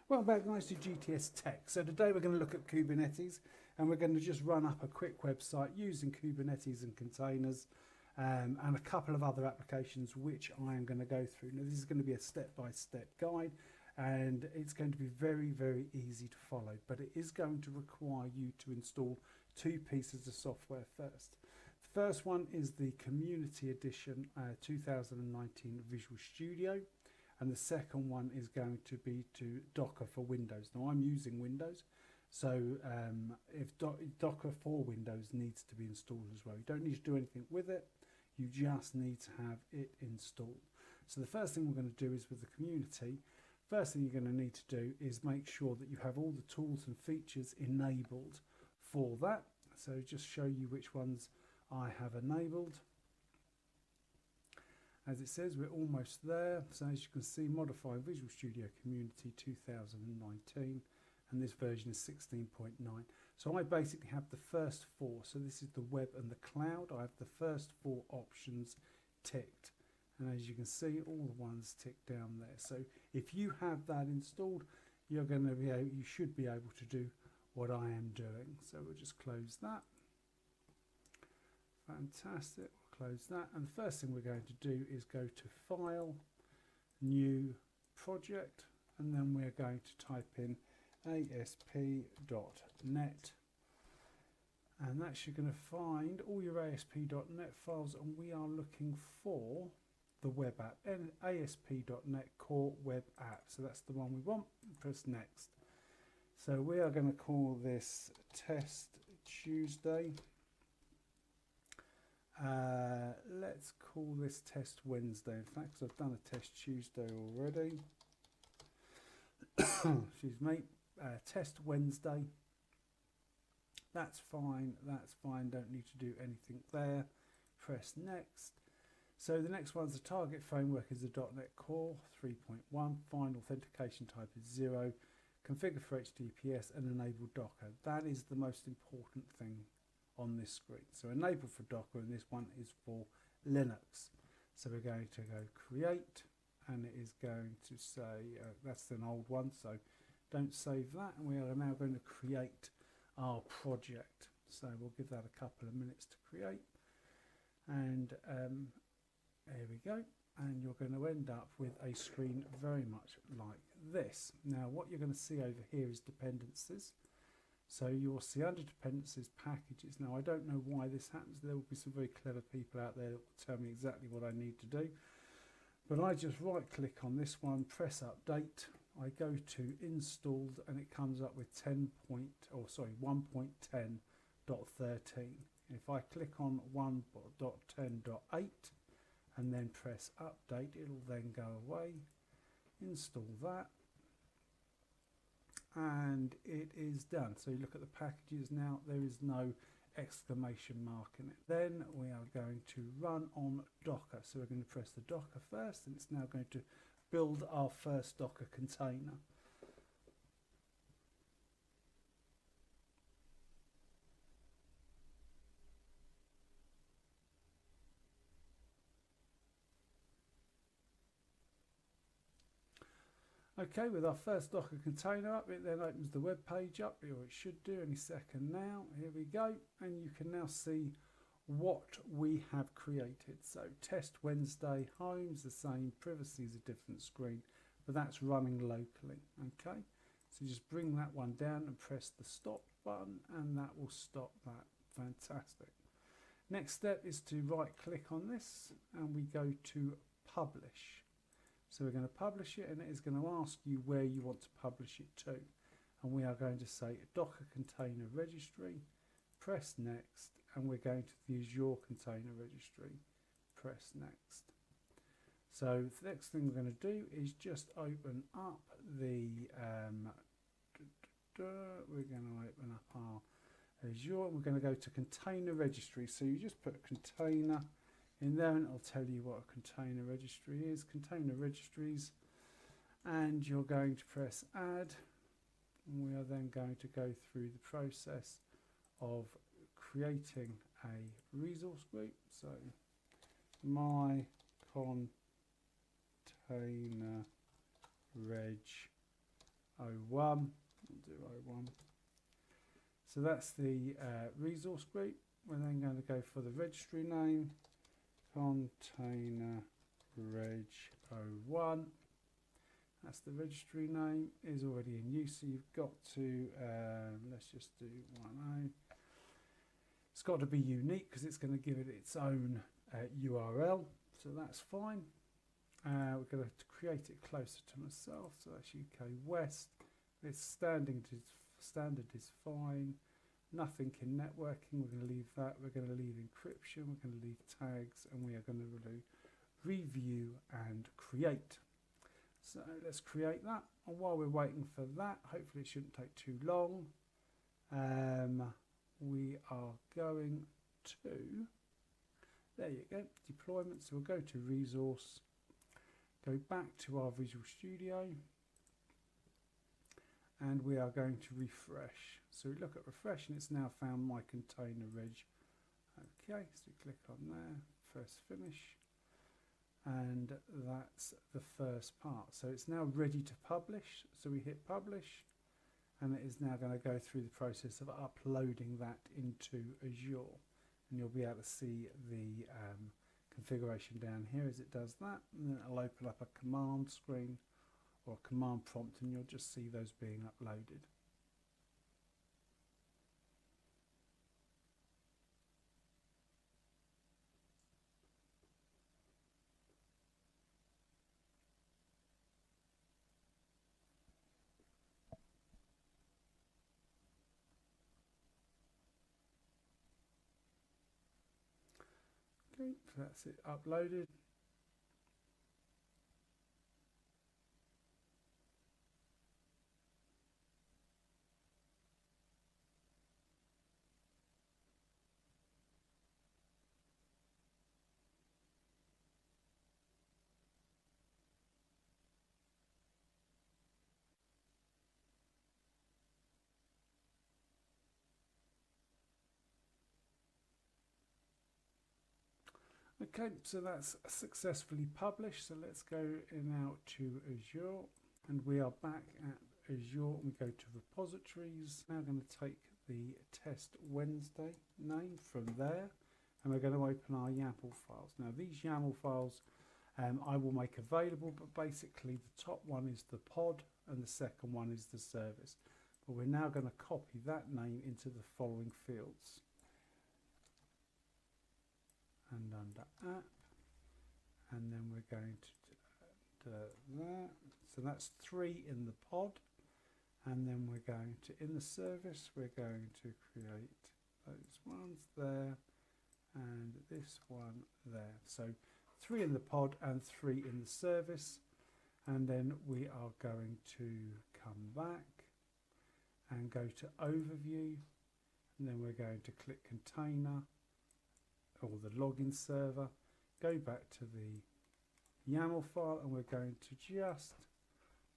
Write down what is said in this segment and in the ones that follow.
Welcome back guys to GTS Tech. So today we're going to look at Kubernetes and we're going to just run up a quick website using Kubernetes and containers and a couple of other applications which I am going to go through. Now this is going to be a step-by-step guide and it's going to be very easy to follow, but it is going to require you to install two pieces of software first. The first one is the Community Edition 2019 Visual Studio. And the second one is going to be to Docker for Windows. Now I'm using Windows, so if Docker for Windows needs to be installed as well. You don't need to do anything with it, you just need to have it installed. So the first thing we're going to do is with the community, first thing you're going to need to do is make sure that you have all the tools and features enabled for that. So just show you which ones I have enabled. As it says, we're almost there. So as you can see, modify Visual Studio Community 2019, and this version is 16.9. So I basically have the first four. So this is the web and the cloud. I have the first four options ticked. And as you can see, all the ones ticked down there. So if you have that installed, you're going to be able, you should be able to do what I am doing. So we'll just close that. Fantastic. Close that, and the first thing we're going to do is go to File, New Project, and then we're going to type in asp.net, and that's you're going to find all your asp.net files, and we are looking for the web app, and asp.net core web app. So that's the one we want. Press next. So we are going to call this Test Tuesday. Let's call this Test Wednesday, in fact, because I've done a Test Tuesday already. Excuse me. Test Wednesday. That's fine, don't need to do anything there. Press next. So the next one's the target framework is the .NET Core 3.1. Fine authentication type is 0. Configure for HTTPS and enable Docker. That is the most important thing on this screen. So enable for Docker, and this one is for Linux. So we're going to go create, and it is going to say that's an old one, so don't save that, and we are now going to create our project. So we'll give that a couple of minutes to create, and there we go, and you're going to end up with a screen very much like this. Now what you're going to see over here is dependencies. So you'll see under dependencies packages. Now I don't know why this happens. There will be some very clever people out there that will tell me exactly what I need to do. But I just right click on this one, press update. I go to installed, and it comes up with 1.10.13. If I click on 1.10.8 and then press update, it'll then go away. Install that. And it is done. So you look at the packages now, there is no exclamation mark in it. Then we are going to run on Docker. So we're going to press the Docker first, and it's now going to build our first Docker container. Okay, with our first Docker container up, it then opens the web page up, or it should do any second now. Here we go, and you can now see what we have created. So Test Wednesday, home's the same, privacy is a different screen, but that's running locally. Okay, so just bring that one down and press the stop button, and that will stop that. Fantastic. Next step is to right click on this, and we go to publish. So we're going to publish it, and it is going to ask you where you want to publish it to. And we are going to say Docker Container Registry, press next, and we're going to the Azure Container Registry, press next. So the next thing we're going to do is just open up the, we're going to open up our Azure, and we're going to go to Container Registry. So you just put container in there, and it'll tell you what a container registry is, container registries, and you're going to press add, and we are then going to go through the process of creating a resource group. So my container reg 01. We'll do 01. So that's the resource group. We're then going to go for the registry name, container reg 01. That's the registry name, is already in use, so you've got to, let's just do 10. It's got to be unique because it's going to give it its own URL, so that's fine. We're going to create it closer to myself, so that's UK West. Its standard is fine. Nothing in networking, we're going to leave that. We're going to leave encryption, we're going to leave tags, and we are going to do review and create. So let's create that, and while we're waiting for that, hopefully it shouldn't take too long, we are going to, there you go, deployment. So we'll go to resource, go back to our Visual Studio, and we are going to refresh. So we look at refresh and it's now found my container reg. Okay, so we click on there, first finish, and that's the first part. So it's now ready to publish. So we hit publish, and it is now going to go through the process of uploading that into Azure. And you'll be able to see the configuration down here as it does that. And then it'll open up a command screen or a command prompt, and you'll just see those being uploaded. Okay, so that's it uploaded. Okay, so that's successfully published. So let's go now to Azure, and we are back at Azure. We go to repositories. Now going to take the test Wednesday name from there, and we're going to open our YAML files. Now these YAML files I will make available, but basically the top one is the pod and the second one is the service. But we're now going to copy that name into the following fields. And under app, and then we're going to do that. So that's 3 in the pod, and then we're going to, in the service, we're going to create those ones there and this one there. So 3 in the pod and 3 in the service, and then we are going to come back and go to overview, and then we're going to click container or the login server, go back to the YAML file, and we're going to just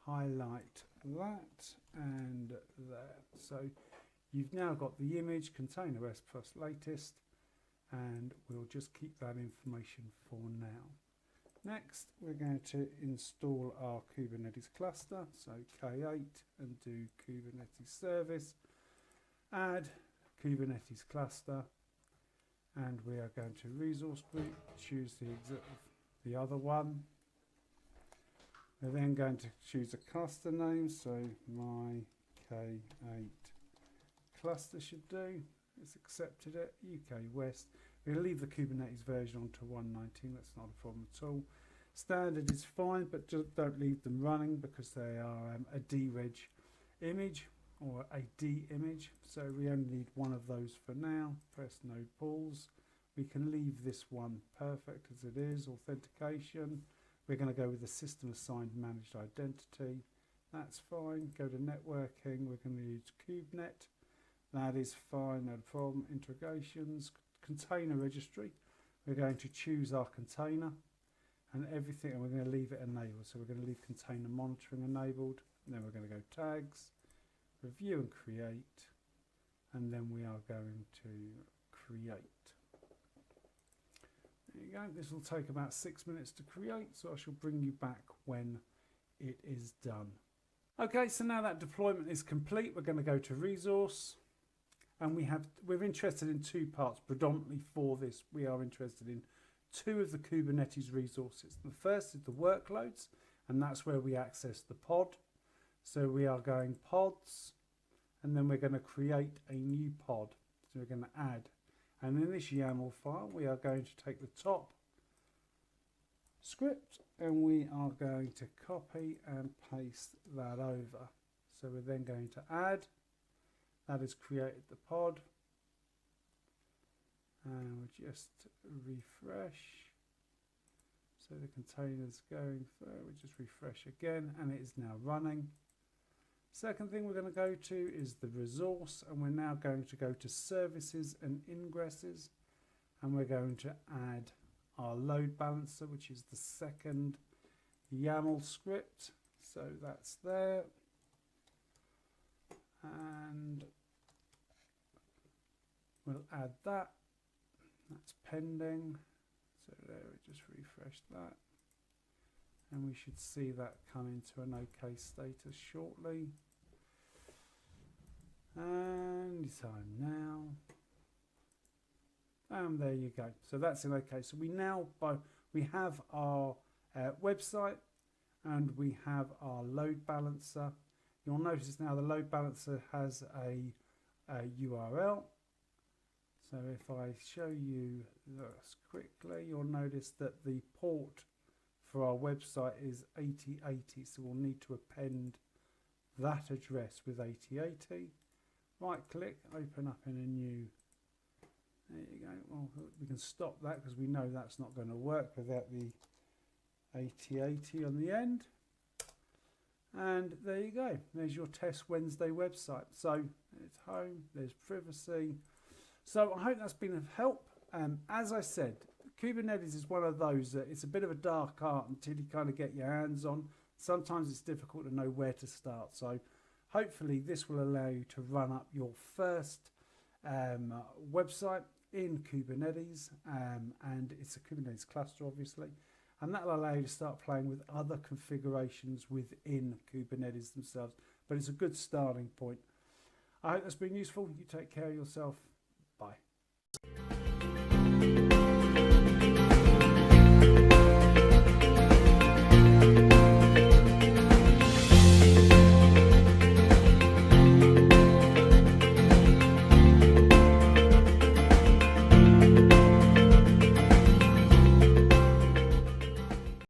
highlight that and that. So you've now got the image container S plus latest, and we'll just keep that information for now. Next, we're going to install our Kubernetes cluster, so K8, and do Kubernetes service, add Kubernetes cluster, and we are going to resource group, choose the other one. We're then going to choose a cluster name, so my K8 cluster should do. It's accepted it, UK West. We'll leave the Kubernetes version onto 1.19, that's not a problem at all. Standard is fine, but just don't leave them running because they are a dreg image or a D image, so we only need one of those for now. Press no pause. We can leave this one perfect as it is. Authentication, we're going to go with the system assigned managed identity. That's fine. Go to networking, we're going to use KubeNet. That is fine, no problem. Integrations, container registry, we're going to choose our container and everything, and we're going to leave it enabled. So we're going to leave container monitoring enabled, and then we're going to go tags, review and create, and then we are going to create. There you go. This will take about 6 minutes to create, so I shall bring you back when it is done. Okay, so now that deployment is complete, we're going to go to resource, and we're interested in two parts predominantly for this. We are interested in two of the Kubernetes resources. The first is the workloads, and that's where we access the pod. So we are going pods, and then we're going to create a new pod. So we're going to add, and in this YAML file, we are going to take the top script and we are going to copy and paste that over. So we're then going to add, that has created the pod, and we'll just refresh. So the container's going through, we just refresh again and it is now running. Second thing we're going to go to is the resource, and we're now going to go to services and ingresses, and we're going to add our load balancer, which is the second YAML script. So that's there, and we'll add that. That's pending. So there, we just refresh that, and we should see that come into an OK status shortly. And time now. And there you go. So that's in OK. So we have our website and we have our load balancer. You'll notice now the load balancer has a URL. So if I show you this quickly, you'll notice that the port for our website is 8080. So we'll need to append that address with 8080. Right click, open up in a new. There you go. Well, we can stop that because we know that's not going to work without the 8080 on the end. And there you go. There's your Test Wednesday website. So it's home, there's privacy. So I hope that's been of help. As I said, Kubernetes is one of those that it's a bit of a dark art until you kind of get your hands on. Sometimes it's difficult to know where to start. So hopefully this will allow you to run up your first website in Kubernetes, and it's a Kubernetes cluster obviously, and that will allow you to start playing with other configurations within Kubernetes themselves, but it's a good starting point. I hope that's been useful. You take care of yourself. Bye.